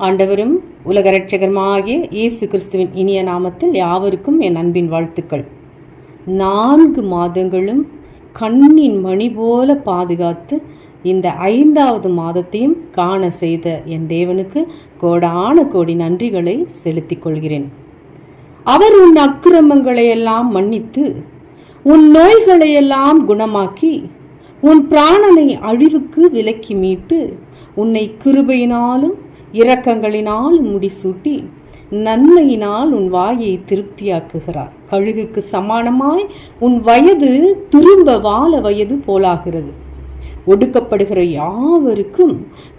ஆண்டவரும் உலக இரட்சகருமாகிய இயேசு கிறிஸ்துவின் இனிய நாமத்தில் யாவருக்கும் என் அன்பின் வாழ்த்துக்கள். 4 மாதங்களும் கண்ணின் மணி போல பாதுகாத்து இந்த 5வது மாதத்தையும் காண செய்த என் தேவனுக்கு கோடான கோடி நன்றிகளை செலுத்திக் கொள்கிறேன். அவர் உன் அக்கிரமங்களையெல்லாம் மன்னித்து உன் நோய்களையெல்லாம் குணமாக்கி உன் பிராணனை அழிவுக்கு விலக்கி மீட்டு உன்னை கிருபையினாலும் இரக்கங்களினாலும் முடிசூட்டி நன்மையினால் உன் வாயை திருப்தியாக்குகிறார். கழுகுக்கு சமானமாய் உன் வயது திரும்ப வாழ வயது போலாகிறது. ஒடுக்கப்படுகிற யாவருக்கும்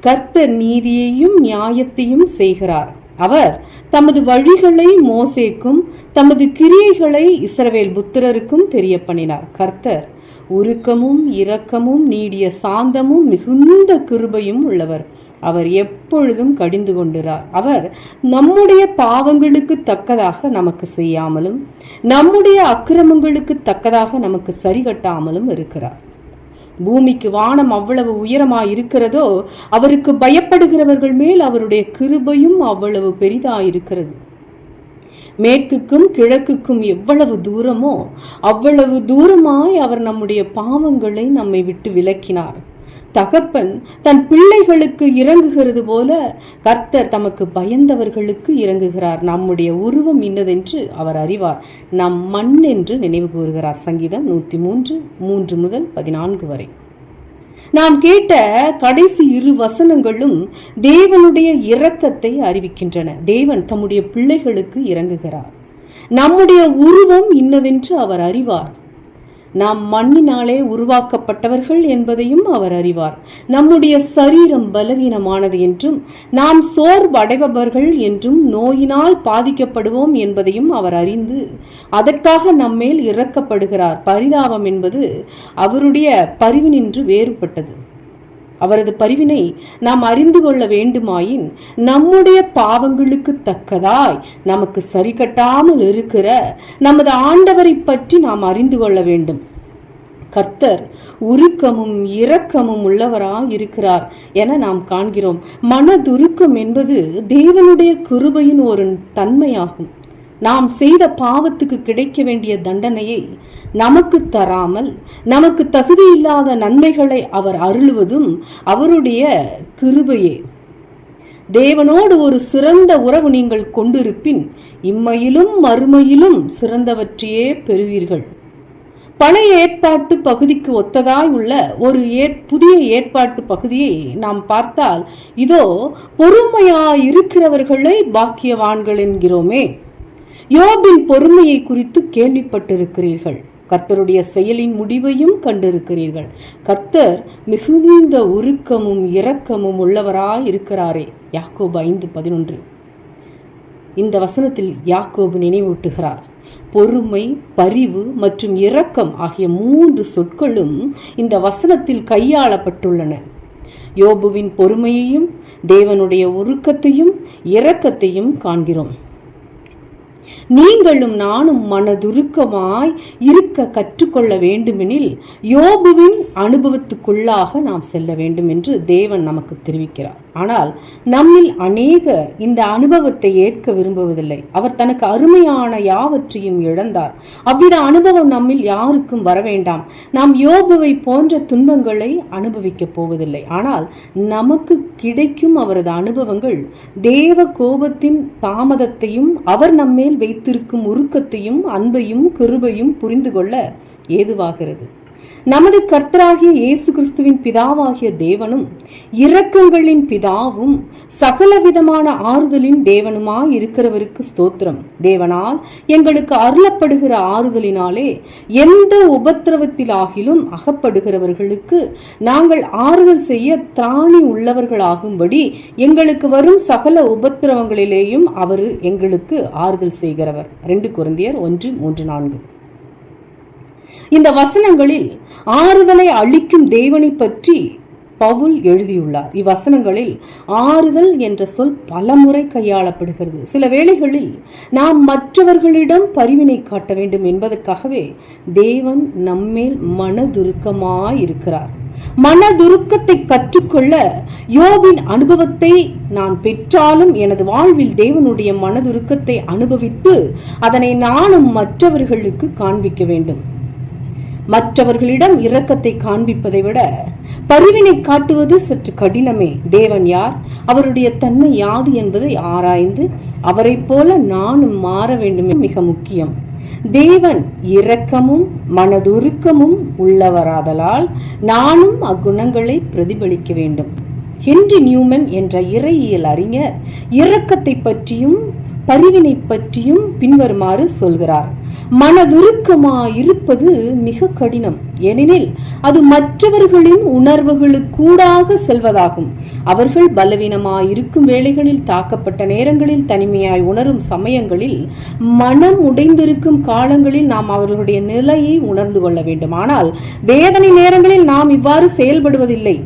கர்த்தர் நீதியையும் நியாயத்தையும் செய்கிறார். அவர் தமது வழிகளை மோசேக்கும் தமது கிரியைகளை இஸ்ரவேல் புத்திரருக்கும் தெரிய பண்ணினார். கர்த்தர் உருக்கமும் இரக்கமும் நீடிய சாந்தமும் மிகுந்த கிருபையும் உள்ளவர். அவர் எப்பொழுதும் கடிந்து கொண்டிருக்கிறார். அவர் நம்முடைய பாவங்களுக்கு தக்கதாக நமக்கு செய்யாமலும் நம்முடைய அக்கிரமங்களுக்கு தக்கதாக நமக்கு சரிகட்டாமலும் இருக்கிறார். பூமிக்கு வானம் அவ்வளவு உயரமாய் இருக்கிறதோ அவருக்கு பயப்படுகிறவர்கள் மேல் அவருடைய கிருபையும் அவ்வளவு பெரிதாயிருக்கிறது. மேற்குக்கும் கிழக்குக்கும் எவ்வளவு தூரமோ அவ்வளவு தூரமாய் அவர் நம்முடைய பாவங்களை நம்மை விட்டு விலக்கினார். தகப்பன் தன் பிள்ளைகளுக்கு இறங்குகிறது போல கர்த்தர் தமக்கு பயந்தவர்களுக்கு இறங்குகிறார். நம்முடைய உருவம் இன்னதென்று அவர் அறிவார். நம் மண் என்று நினைவு கூறுகிறார். சங்கீதம் 103 3 முதல் 14 வரை. நாம் கேட்ட கடைசி 2 வசனங்களும் தேவனுடைய இரக்கத்தை அறிவிக்கின்றன. தேவன் தம்முடைய பிள்ளைகளுக்கு இறங்குகிறார். நம்முடைய உருவம் இன்னதென்று அவர் அறிவார். நாம் மண்ணினாலே உருவாக்கப்பட்டவர்கள் என்பதையும் அவர் அறிவார். நம்முடைய சரீரம் பலவீனமானது என்றும் நாம் சோர்வடைபவர்கள் என்றும் நோயினால் பாதிக்கப்படுவோம் என்பதையும் அவர் அறிந்து அதற்காக நம்மேல் இரக்கப்படுகிறார். பரிதாபம் என்பது அவருடைய பரிவினின்று வேறுபட்டது. அவரது பரிவினை நாம் அறிந்து கொள்ள வேண்டுமாயின் நம்முடைய பாவங்களுக்கு தக்கதாய் நமக்கு சரி கட்டாமல் இருக்கிற நமது ஆண்டவரை பற்றி நாம் அறிந்து கொள்ள வேண்டும். கர்த்தர் உருக்கமும் இரக்கமும் உள்ளவராய் இருக்கிறார் என நாம் காண்கிறோம். மனதுருக்கம் என்பது தேவனுடைய கிருபையின் ஒரு தன்மையாகும். நாம் செய்த பாவத்துக்கு கிடைக்க வேண்டிய தண்டனையை நமக்கு தராமல் நமக்கு தகுதி இல்லாத நன்மைகளை அவர் அருளுவதும் அவருடைய கிருபையே. தேவனோடு ஒரு சிறந்த உறவு நீங்கள் கொண்டிருப்பின் இம்மையிலும் மறுமையிலும் சிறந்தவற்றையே பெறுவீர்கள். பழைய ஏற்பாட்டு பகுதிக்கு ஒத்ததாய் உள்ள ஒரு புதிய ஏற்பாட்டு பகுதியை நாம் பார்த்தால் இதோ பொறுமையாயிருக்கிறவர்களை பாக்கியவான்கள் என்கிறோமே. யோபின் பொறுமையை குறித்து கேள்விப்பட்டிருக்கிறீர்கள். கர்த்தருடைய செயலின் முடிவையும் கண்டிருக்கிறீர்கள். கர்த்தர் மிகுந்த உருக்கமும் இரக்கமும் உள்ளவராய் இருக்கிறாரே. யாக்கோபு 5:11. இந்த வசனத்தில் யாக்கோபு நினைவூட்டுகிறார். பொறுமை, பரிவு மற்றும் இரக்கம் ஆகிய 3 சொற்களும் இந்த வசனத்தில் கையாளப்பட்டுள்ளன. யோபுவின் பொறுமையையும் தேவனுடைய உருக்கத்தையும் இரக்கத்தையும் காண்கிறோம். நீங்களும் நானும் மனதுருக்கமாய் இருக்க கற்றுக்கொள்ள வேண்டுமெனில் யோபுவின் அனுபவத்துக்குள்ளாக நாம் செல்ல வேண்டும் என்று தேவன் நமக்கு தெரிவிக்கிறார். ஆனால் நம்மில் அநேகர் இந்த அனுபவத்தை ஏற்க விரும்புவதில்லை. அவர் தனக்கு அருமையான யாவற்றையும் இழந்தார். அவ்வித அனுபவம் நம்மில் யாருக்கும் வர வேண்டாம். நாம் யோபுவை போன்ற துன்பங்களை அனுபவிக்கப் போவதில்லை. ஆனால் நமக்கு கிடைக்கும் அவரது அனுபவங்கள் தேவ கோபத்தின் தாமதத்தையும் அவர் நம்மேல் வைத்திருக்கும் உருக்கத்தையும் அன்பையும் கிருபையும் புரிந்து கொள்ள ஏதுவாகிறது. நமது கர்த்தராகிய இயேசு கிறிஸ்துவின் பிதாவாகிய தேவனும் இரக்கங்களின் பிதாவும் சகலவிதமான ஆறுதலின் தேவனுமாய் இருக்கிறவருக்கு ஸ்தோத்திரம். தேவனால் எங்களுக்கு அருளப்படுகிற ஆறுதலினாலே எந்த உபத்திரவத்திலாகிலும் அகப்படுகிறவர்களுக்கு நாங்கள் ஆறுதல் செய்ய திராணி உள்ளவர்களாகும்படி எங்களுக்கு வரும் சகல உபத்திரவங்களிலேயும் அவர் எங்களுக்கு ஆறுதல் செய்கிறவர். 2 கொரிந்தியர் 1:3-4. இந்த வசனங்களில் ஆறுதலை அளிக்கும் தேவனை பற்றி பவுல் எழுதியுள்ளார். இவ்வசனங்களில் ஆறுதல் என்ற சொல் பலமுறை கையாளப்படுகிறது. சில வேளைகளில் நாம் மற்றவர்களிடம் பரிவினை காட்ட வேண்டும் என்பதற்காகவே தேவன் நம்மேல் மனதுருக்கமாயிருக்கிறார். மனதுருக்கத்தை கற்றுக்கொள்ள யோபின் அனுபவத்தை நான் பெற்றாலும் எனது வாழ்வில் தேவனுடைய மனதுருக்கத்தை அனுபவித்து அதனை நானும் மற்றவர்களுக்கு காண்பிக்க வேண்டும். மற்றவர்களிடம் இரக்கத்தை காண்பிப்பதை விட பரிவினை காட்டுவது சற்று கடினமே. தேவன் யார், அவருடைய தன்மை யாது என்பதை ஆராய்ந்து அவரை போல நானும் மாற வேண்டும் மிக முக்கியம். தேவன் இரக்கமும் மனதுருக்கமும் உள்ளவராதலால் நானும் அக்குணங்களை பிரதிபலிக்க வேண்டும். ஹென்றி நியூமன் என்ற இறையியல் அறிஞர் இரக்கத்தை பற்றியும் பரிவினை பற்றியும் பின்வருமாறு சொல்கிறார். மனதுருக்கமாயிருப்பது மிக கடினம், ஏனெனில் அது மற்றவர்களின் உணர்வுகளுக்கூடாக செல்வதாகும். அவர்கள் பலவீனமாயிருக்கும் வேளைகளில், தாக்கப்பட்ட நேரங்களில், தனிமையாய் உணரும் சமயங்களில், மனம் உடைந்திருக்கும் காலங்களில் நாம் அவர்களுடைய நிலையை உணர்ந்து கொள்ள வேண்டும். ஆனால் வேதனை நேரங்களில் நாம் இவ்வாறு செயல்படுவதில்லை.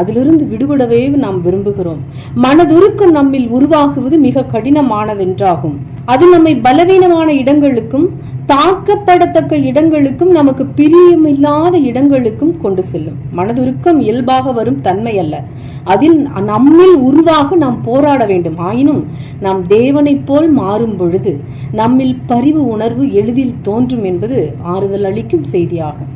அதிலிருந்து விடுபடவே நாம் விரும்புகிறோம். மனதுருக்கம் நம்மில் உருவாகுவது மிக கடினமானதென்றாகும். அது நம்மை பலவீனமான இடங்களுக்கும் தாக்கப்படத்தக்க இடங்களுக்கும் நமக்கு பிரியமில்லாத இடங்களுக்கும் கொண்டு செல்லும். மனதுருக்கம் இயல்பாக வரும் தன்மை அல்ல, அதில் நம்மில் உருவாக நாம் போராட வேண்டும். ஆயினும் நாம் தேவனைப் போல் மாறும் பொழுது நம்மில் பரிவு உணர்வு எளிதில் தோன்றும் என்பது ஆறுதல் அளிக்கும் செய்தியாகும்.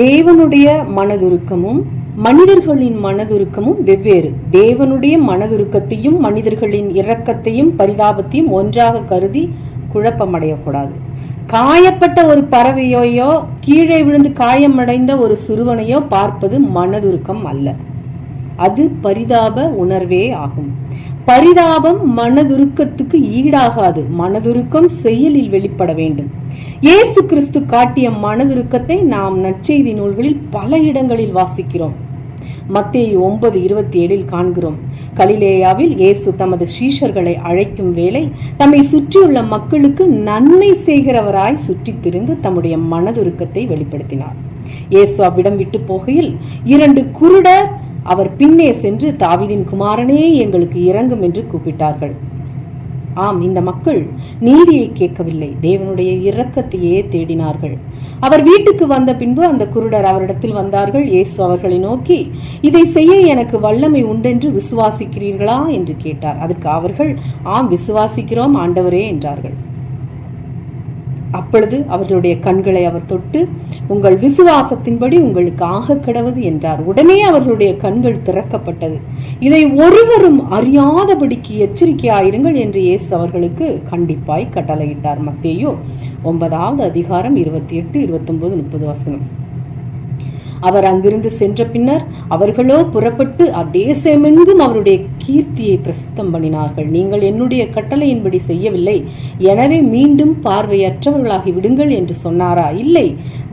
தேவனுடைய மனதுருக்கமும் மனிதர்களின் மனதுருக்கமும் வெவ்வேறு. தேவனுடைய மனதுருக்கத்தையும் மனிதர்களின் இரக்கத்தையும் பரிதாபத்தையும் ஒன்றாக கருதி குழப்பமடையக்கூடாது. காயப்பட்ட ஒரு பறவையோ கீழே விழுந்து காயமடைந்த ஒரு சிறுவனையோ பார்ப்பது மனதுருக்கம் அல்ல, அது பரிதாப உணர்வே ஆகும். பரிதாபம் மனதுருக்கத்துக்கு ஈடாகாது. மனதுருக்கம் செயலில் வெளிப்பட வேண்டும். இயேசு கிறிஸ்து காட்டிய மனதுருக்கத்தை நாம் நற்செய்தி நூல்களில் பல இடங்களில் வாசிக்கிறோம். மத்தேயு 9:27 காண்கிறோம். கலிலேயாவில் இயேசு தமது சீஷர்களை அழைக்கும் வேளை தம்மை சுற்றியுள்ள மக்களுக்கு நன்மை செய்கிறவராய் சுற்றித் திரிந்து தம்முடைய மனதுருக்கத்தை வெளிப்படுத்தினார். இயேசு அவ்விடம் விட்டு போகையில் 2 குருடர் அவர் பின்னே சென்று, தாவீதின் குமாரனே எங்களுக்கு இரங்கும் என்று கூப்பிட்டார்கள். ஆம், இந்த மக்கள் நீதியை கேட்கவில்லை, தேவனுடைய இரக்கத்தையே தேடினார்கள். அவர் வீட்டுக்கு வந்த பின்பு அந்த குருடர் அவரிடத்தில் வந்தார்கள். இயேசு அவர்களை நோக்கி, இதை செய்ய எனக்கு வல்லமை உண்டென்று விசுவாசிக்கிறீர்களா என்று கேட்டார். அதற்கு அவர்கள், ஆம் விசுவாசிக்கிறோம் ஆண்டவரே என்றார்கள். அப்பொழுது அவர்களுடைய கண்களை அவர் தொட்டு, உங்கள் விசுவாசத்தின்படி உங்களுக்கு ஆக கடவது என்றார். உடனே அவர்களுடைய கண்கள் திறக்கப்பட்டது. இதை ஒருவரும் அறியாதபடிக்கு எச்சரிக்கையாயிருங்கள் என்று இயேசு அவர்களுக்கு கண்டிப்பாய் கட்டளையிட்டார். மத்தேயு 9:28, 29, 30 வசனம். அவர் அங்கிருந்து சென்ற பின்னர் அவர்களோ புறப்பட்டு அத்தேசமெங்கும் அவருடைய கீர்த்தியை பிரசித்தம் பண்ணினார்கள். நீங்கள் என்னுடைய கட்டளையின்படி செய்யவில்லை, எனவே மீண்டும் பார்வையற்றவர்களாகி விடுங்கள் என்று சொன்னாரா? இல்லை,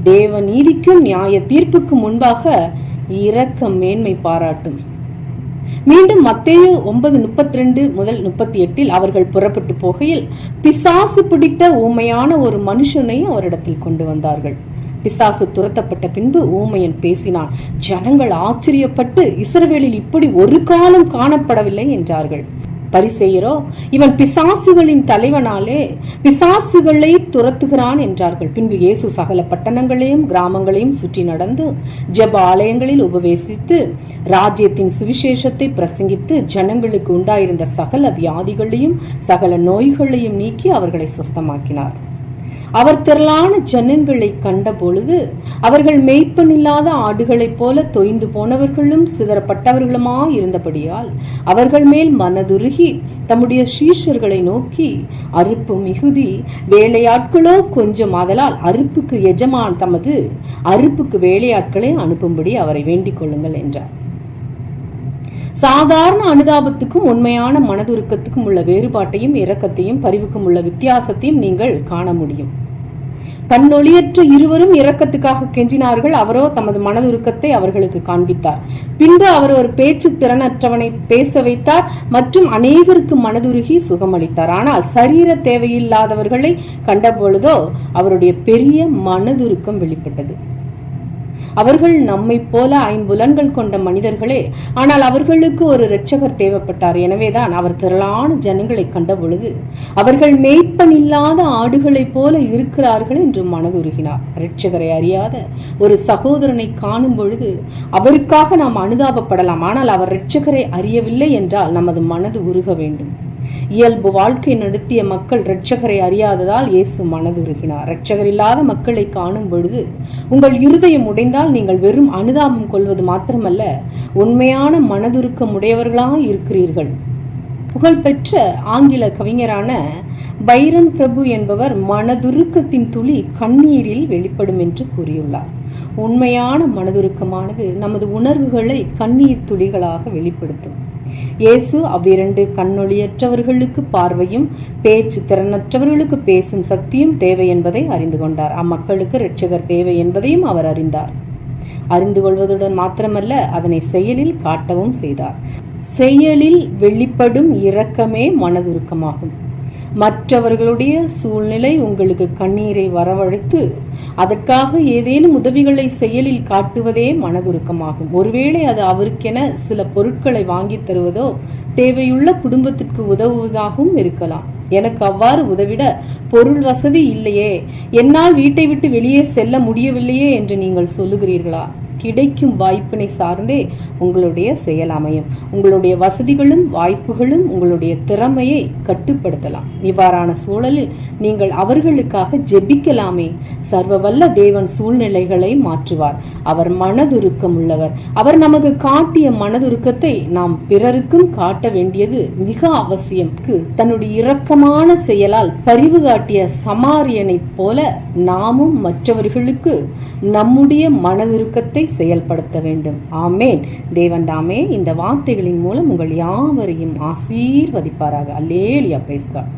தேவ நீதிக்கும் நியாய தீர்ப்புக்கும் முன்பாக இரக்கம் மேன்மை பாராட்டும். மீண்டும் மத்தேயு 9:32-38 அவர்கள் புறப்பட்டு போகையில் பிசாசு பிடித்த ஊமையான ஒரு மனுஷனை அவரிடத்தில் கொண்டு வந்தார்கள். பிசாசு துரத்தப்பட்ட பின்பு ஊமையன் பேசினான். ஜனங்கள் ஆச்சரியப்பட்டு, இஸ்ரவேலில் இப்படி ஒரு காலம் காணப்படவில்லை என்றார்கள். பரிசேயரோ, இவன் பிசாசுகளின் தலைவனாலே பிசாசுகளை துரத்துகிறான் என்றார்கள். பின்பு இயேசு சகல பட்டணங்களையும் கிராமங்களையும் சுற்றி நடந்து ஜெப ஆலயங்களில் உபவேசித்து ராஜ்யத்தின் சுவிசேஷத்தை பிரசங்கித்து ஜனங்களுக்கு உண்டாயிருந்த சகல வியாதிகளையும் சகல நோய்களையும் நீக்கி அவர்களை சுஸ்தமாக்கினார். அவர் திரளான ஜனங்களை கண்ட பொழுது அவர்கள் மேய்ப்பனில்லாத ஆடுகளைப் போல தொய்ந்து போனவர்களும் சிதறப்பட்டவர்களுமாய் இருந்தபடியால் அவர்கள் மேல் மனதுருகி தம்முடைய சீஷர்களை நோக்கி, அறுப்பு மிகுதி, வேலையாட்களோ கொஞ்சம், ஆதலால் அறுப்புக்கு எஜமான் தமது அறுப்புக்கு வேலையாட்களை அனுப்பும்படி அவரை வேண்டிக் கொள்ளுங்கள் என்றார். சாதாரண அனுதாபத்துக்கும் உண்மையான மனதுருக்கத்துக்கும் உள்ள வேறுபாட்டையும் இரக்கத்தையும் பரிவுக்கும் உள்ள வித்தியாசத்தையும் நீங்கள் காண முடியும். கண்ணொளியற்ற இருவரும் இரக்கத்துக்காக கெஞ்சினார்கள். அவரோ தமது மனதுருக்கத்தை அவர்களுக்கு காண்பித்தார். பின்பு அவர் ஒரு பேச்சு திறனற்றவனை பேச வைத்தார் மற்றும் அநேகருக்கு மனதுருகி சுகமளித்தார். ஆனால் சரீர தேவையில்லாதவர்களை கண்டபொழுதோ அவருடைய பெரிய மனதுருக்கம் வெளிப்பட்டது. அவர்கள் நம்மைப் போல ஐம்புலன்கள் கொண்ட மனிதர்களே. ஆனால் அவர்களுக்கு ஒரு இரட்சகர் தேவைப்பட்டார். எனவேதான் அவர் திரளான ஜனங்களை கண்ட பொழுது அவர்கள் மேய்ப்பன் இல்லாத ஆடுகளைப் போல இருக்கிறார்கள் என்று மனதுருகினார். இரட்சகரை அறியாத ஒரு சகோதரனை காணும் பொழுது அவருக்காக நாம் அனுதாபப்படலாம். ஆனால் அவர் இரட்சகரை அறியவில்லை என்றால் நமது மனது உருக வேண்டும். இயல்பு வாழ்க்கை நடத்திய மக்கள் இரட்சகரை அறியாததால் இயேசு மனதுருகினார். இரட்சகர் இல்லாத மக்களை காணும் பொழுது உங்கள் இருதயம் உடைந்தால் நீங்கள் வெறும் அனுதாபம் கொள்வது மாத்திரமல்ல, உண்மையான மனதுருக்கம் உடையவர்களாக இருக்கிறீர்கள். புகழ்பெற்ற ஆங்கில கவிஞரான பைரன் பிரபு என்பவர் மனதுருக்கத்தின் துளி கண்ணீரில் வெளிப்படும் என்று கூறியுள்ளார். உண்மையான மனதுருக்கமானது நமது உணர்வுகளை கண்ணீர் துளிகளாக வெளிப்படுத்தும். இயேசு அவ்விரண்டு கண்ணொளியற்றவர்களுக்கு பார்வையும் பேச்சு திறனற்றவர்களுக்கு பேசும் சக்தியும் தேவை என்பதை அறிந்து கொண்டார். அம்மக்களுக்கு இரட்சகர் தேவை என்பதையும் அவர் அறிந்தார். அறிந்து கொள்வதுடன் மாத்திரமல்ல, அதனை செயலில் காட்டவும் செய்தார். செயலில் வெளிப்படும் இரக்கமே மனதுருக்கமாகும். மற்றவர்களுடைய சூழ்நிலை உங்களுக்கு கண்ணீரை வரவழைத்து அதற்காக ஏதேனும் உதவிகளை செயலில் காட்டுவதே மனதுருக்கமாகும். ஒருவேளை அது அவருக்கென சில பொருட்களை வாங்கி தருவதோ தேவையுள்ள குடும்பத்திற்கு உதவுவதாகவும் இருக்கலாம். எனக்கு அவ்வாறு உதவிட பொருள் வசதி இல்லையே, என்னால் வீட்டை விட்டு வெளியே செல்ல முடியவில்லையே என்று நீங்கள் சொல்லுகிறீர்களா? கிடைக்கும் வாய்ப்பினை சார்ந்தே உங்களுடைய செயல் அமையும். உங்களுடைய வசதிகளும் வாய்ப்புகளும் உங்களுடைய திறமையை கட்டுப்படுத்தலாம். இவ்வாறான சூழலில் நீங்கள் அவர்களுக்காக ஜெபிக்கலாமே. சர்வவல்ல தேவன் சூழ்நிலைகளை மாற்றுவார். அவர் மனதுருக்கம் உள்ளவர். அவர் நமக்கு காட்டிய மனதுருக்கத்தை நாம் பிறருக்கும் காட்ட வேண்டியது மிக அவசியம். தன்னுடைய இரக்கமான செயலால் பரிவு காட்டிய சமாரியனைப் போல நாமும் மற்றவர்களுக்கு நம்முடைய மனதுருக்கத்தை செயல்படுத்த வேண்டும். ஆமேன். தேவன் தாமே இந்த வார்த்தைகளின் மூலம் உங்கள் யாவரையும் ஆசீர்வதிப்பாராக. அல்லேலூயா. Praise God.